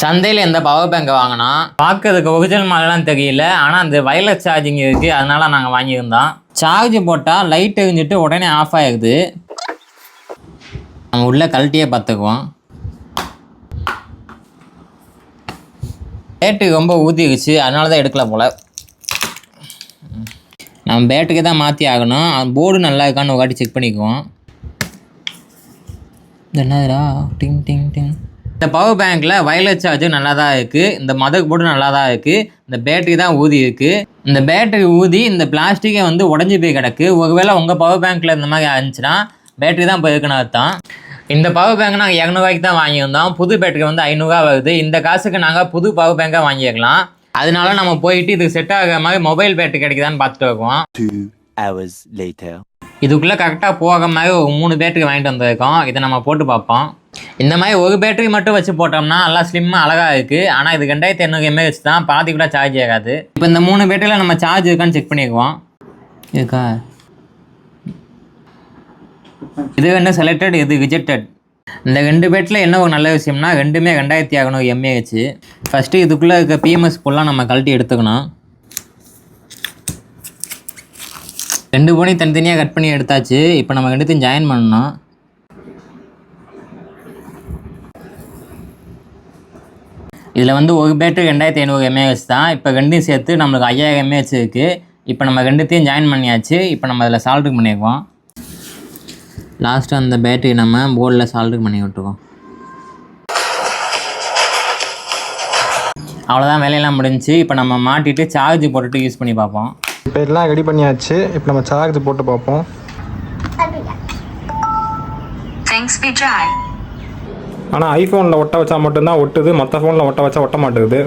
சந்தையில் எந்த பவர் பேங்கை வாங்கினா பார்க்கறதுக்கு ஒரிஜினல் மாதிரிலாம் தெரியல, ஆனால் அந்த வயர்லெஸ் சார்ஜிங் இருக்குது, அதனால நாங்கள் வாங்கியிருந்தோம். சார்ஜ் போட்டால் லைட் எரிஞ்சிட்டு உடனே ஆஃப் ஆகிடுது. நம்ம உள்ளே கழட்டியே பார்த்துக்குவோம். பேட்டரி ரொம்ப ஊற்றிடுச்சு, அதனால தான் எடுக்கல போல். நம்ம பேட்டரிக்கு தான் மாற்றி ஆகணும். போர்டு நல்லா இருக்கான்னு ஒரு வாட்டி செக் பண்ணிக்குவோம். என்னதுடா டிங் டிங் டிங். இந்த பவர் பேங்க்கில் வயர்லெஸ் சார்ஜர் நல்லா தான் இருக்குது, இந்த மதர் போர்டு நல்லா தான் இருக்குது, இந்த பேட்டரி தான் ஊதி இருக்குது. இந்த பேட்டரி ஊதி இந்த பிளாஸ்டிக்கை வந்து உடஞ்சி போய் கிடக்கு. ஒருவேளை உங்கள் பவர் பேங்க்கில் இந்த மாதிரி இருந்துச்சுன்னா பேட்டரி தான் போயிருக்குன்னு அர்த்தம். இந்த பவர் பேங்க் நாங்கள் 200 ரூபாய்க்கு தான் வாங்கியிருந்தோம். புது பேட்டரி வந்து 500 ரூபா வருது. இந்த காசுக்கு நாங்கள் புது பவர் பேங்காக வாங்கிக்கலாம். அதனால நம்ம போயிட்டு இதுக்கு செட் ஆகிற மாதிரி மொபைல் பேட்டரி கிடைக்குதான்னு பார்த்துட்டு இருக்கோம். 2 hours later. இதுக்குள்ளே கரெக்டாக போகிற மாதிரி ஒரு 3 பேட்டரி வாங்கிட்டு வந்திருக்கோம். இதை நம்ம போட்டு பார்ப்போம். இந்த மாதிரி ஒரு பேட்டரி மட்டும் வச்சு போட்டோம்னா நல்லா ஸ்லிம்மாக அழகாக இருக்குது. ஆனால் இது 2800 mAh தான், பாதி கூட சார்ஜ் ஆகாது. இப்போ இந்த 3 பேட்டரியில் நம்ம சார்ஜ் இருக்கான்னு செக் பண்ணிக்குவோம். இருக்கா? இது ரெண்டும் செலக்டட், இது ரிஜெக்டட். இந்த 2 பேட்டரியில் என்ன ஒரு நல்ல விஷயம்னா ரெண்டுமே 2600 mAh. ஃபஸ்ட்டு இதுக்குள்ளே இருக்க பிஎம்எஸ் ஃபுல்லாக நம்ம கழட்டி எடுத்துக்கணும். 2 போனையும் தனித்தனியாக கட் பண்ணி எடுத்தாச்சு. இப்போ நம்ம 2த்தையும் ஜாயின் பண்ணணும். இதில் வந்து ஒரு பேட்டரி 2500 mAh தான். இப்போ 2த்தையும் சேர்த்து நம்மளுக்கு 5000 mAh இருக்குது. இப்போ நம்ம 2த்தையும் ஜாயின் பண்ணியாச்சு. இப்போ நம்ம அதில் சால்ட்ரிங் பண்ணிக்குவோம். லாஸ்ட்டாக அந்த பேட்டரி நம்ம போர்டில் சால்ட்ரிங் பண்ணி விட்டுருக்கோம். அவ்வளோதான், வேலையெல்லாம் முடிஞ்சு. இப்போ நம்ம மாட்டிட்டு சார்ஜ் போட்டுட்டு யூஸ் பண்ணி பார்ப்போம். இப்போ எல்லாம் ரெடி பண்ணியாச்சு. இப்போ நம்ம சார்ஜ் போட்டு பார்ப்போம். ஆனால் ஐஃபோனில் ஒட்ட வச்சா மட்டும்தான் ஒட்டுது, மற்ற ஃபோனில் ஒட்ட வச்சா ஒட்ட மாட்டேங்குது.